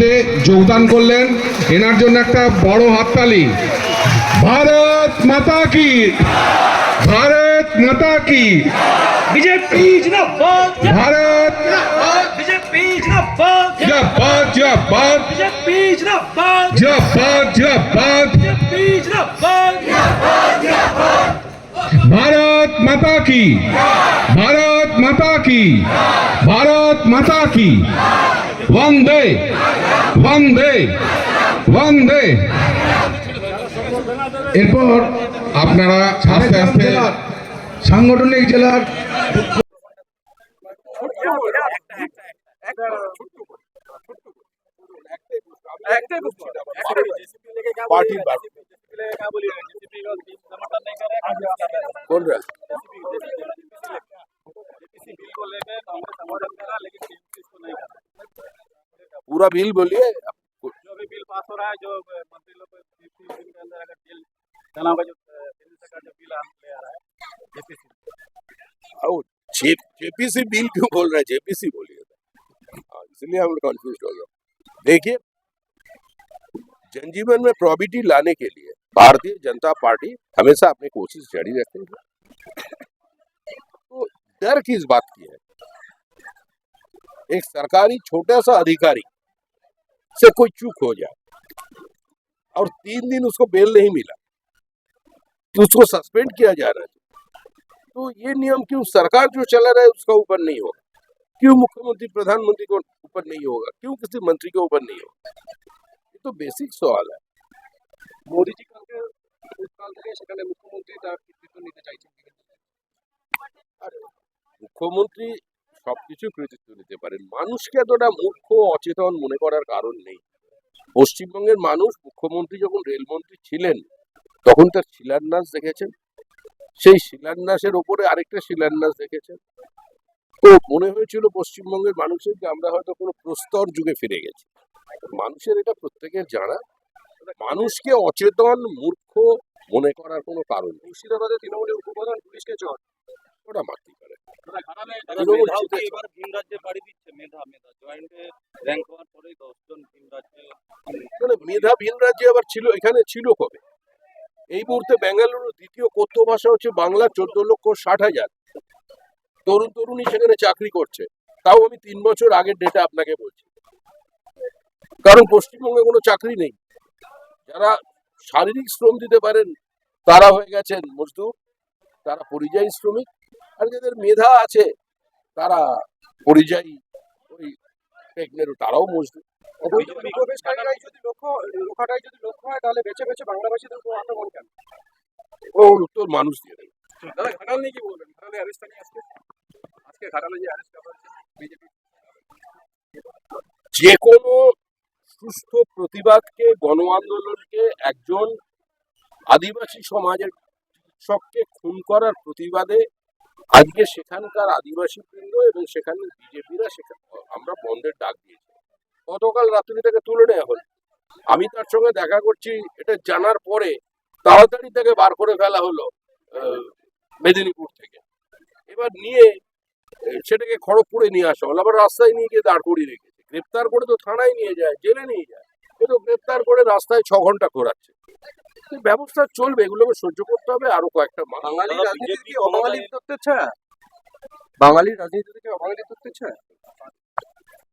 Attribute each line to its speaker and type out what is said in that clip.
Speaker 1: সমাবেশে যোগদান করলেন। এনার জন্য একটা বড় হাততালি। ভারত মাতা কি, ভারত মাতা কি,
Speaker 2: बीजेपी जिंदाबाद,
Speaker 1: ভারত
Speaker 2: बीजेपी जिंदाबाद,
Speaker 1: জিন্দাবাদ জিন্দাবাদ
Speaker 2: बीजेपी जिंदाबाद,
Speaker 1: জিন্দাবাদ জিন্দাবাদ।
Speaker 2: बीजेपी जिंदाबाद,
Speaker 1: भारत माता की, भारत माता की, भारत माता की। वंदे वंदे वंदे। এরপর আপনারা আস্তে আস্তে সাংগঠনিক জেলার
Speaker 3: पार्टी कौन रहा पूरा बिल बोलिए।
Speaker 4: जो भी बिल पास हो रहा है, जो मंत्री लोग 30 दिन के अंदर अगर बिल जाना होगा, जो केंद्र सरकार जो बिल ले आ रहा है
Speaker 3: जेपीसी बिल क्यों बोल रहे हैं? जेपीसी बोलिए, इसलिए हम कंफ्यूज हो गए। देखिए, जनजीवन में प्रॉबिटी लाने के लिए भारतीय जनता पार्टी हमेशा अपनी कोशिश जारी रखेगी। तो डर किस बात की है? एक सरकारी छोटा सा अधिकारी से कोई चूक हो जाए और 3 दिन उसको बेल नहीं मिला तो उसको सस्पेंड किया जा रहा है। तो ये नियम क्यों सरकार जो चला रहा है उसका ऊपर नहीं होगा? क्यों मुख्यमंत्री प्रधानमंत्री को ऊपर नहीं होगा? क्यों किसी मंत्री के ऊपर नहीं होगा? ये तो बेसिक सवाल है।
Speaker 4: मोदी जी কালকে সেখানে মুখ্যমন্ত্রী তার কৃতিত্ব নিতে চাইছেন।
Speaker 3: মুখ্যমন্ত্রী সবকিছু কৃতিত্ব নিতে পারেন, মানুষকে এতটা মূর্খ অচেতন মনে করার কারণ নেই। পশ্চিমবঙ্গের মানুষ মুখ্যমন্ত্রী যখন রেলমন্ত্রী ছিলেন তখন তার শিলান্যাস দেখেছেন, সেই শিলান্যাসের ওপরে আরেকটা শিলান্যাস দেখেছেন। তো মনে হয়েছিল পশ্চিমবঙ্গের মানুষের যে আমরা হয়তো কোনো প্রস্তর যুগে ফিরে গেছি। মানুষের এটা প্রত্যেকের জানা, মানুষকে অচেতন মূর্খ মনে করার কোনো কারণ নেই।
Speaker 4: মুর্শিদাবাদে তৃণমূলের উপপ্রধান পুলিশকে চট
Speaker 3: ওটা মারতে পারে।
Speaker 4: এবার ভিন রাজ্যে বাড়ি দিচ্ছে মেধা জয়েন্টে র্যাঙ্ক হওয়ার পরেই 10 জন ভিন রাজ্যে।
Speaker 3: মানে মেধা ভিন রাজ্যে আবার ছিল, এখানে ছিল কবে? এই মুহূর্তে বেঙ্গালুরু দ্বিতীয় কথ্য ভাষা হচ্ছে বাংলা। 14,60,000 তরুণ তরুণী সেখানে চাকরি করছে। তাও আমি 3 বছর আগের ডেটা আপনাকে বলছি, কারণ পশ্চিমবঙ্গে কোনো চাকরি নেই। যারা শারীরিক শ্রম দিতে পারেন তারা হয়ে গেছেন মজদুর, তারা পরিযায়ী শ্রমিক। আর যাদের মেধা আছে তারা পরিযায়ী ওই টেকনেরও, তারাও মজদুর।
Speaker 4: প্রবেশকারীরাই যদি লক্ষ্য হয় তাহলে বেছে বেছে বাংলাভাষীদের উপর আক্রমণ কেন?
Speaker 3: ওর উত্তর মানুষ দিয়ে দেবে।
Speaker 4: দাদা ঘাটাল নিয়ে কি বলবেন? ঘাটালে অ্যারেস্ট নিয়ে আজকে ঘাটালে যে অ্যারেস্ট করা হয়েছে বিজেপি,
Speaker 3: যে কোনো সুস্থ প্রতিবাদকে, গণ আন্দোলনকে একজন আদিবাসী সমাজের কৃষককে খুন করার প্রতিবাদে আজকে সেখানকার আদিবাসী বৃন্দ এবং সেখানে বিজেপিরা আমরা বন্ধের ডাক দিয়েছি। গতকাল রাত্রি থেকে তুলে নেওয়া হলো। আমি তার সঙ্গে দেখা করছি, এটা জানার পরে তাড়াতাড়ি তাকে বার করে ফেলা হলো মেদিনীপুর থেকে। এবার নিয়ে সেটাকে খড়গপুরে নিয়ে আসা হলো, আবার রাস্তায় নিয়ে গিয়ে দাঁড় করিয়ে রেখেছে। গ্রেপ্তার করে তো থানায় নিয়ে যায়, জেলে নিয়ে যায়, কিন্তু গ্রেপ্তার করে রাস্তায় 6 ঘন্টা ঘোরাচ্ছে। ব্যবস্থা চলবে, এগুলোকে সহ্য করতে হবে আরো কয়েকটা মাস।
Speaker 4: বাঙালি রাজনীতি কি অবাঙালি তত্ত্বের ছায়া? বাঙালি রাজনীতি থেকে অবাঙালি তত্ত্বের ছায়া?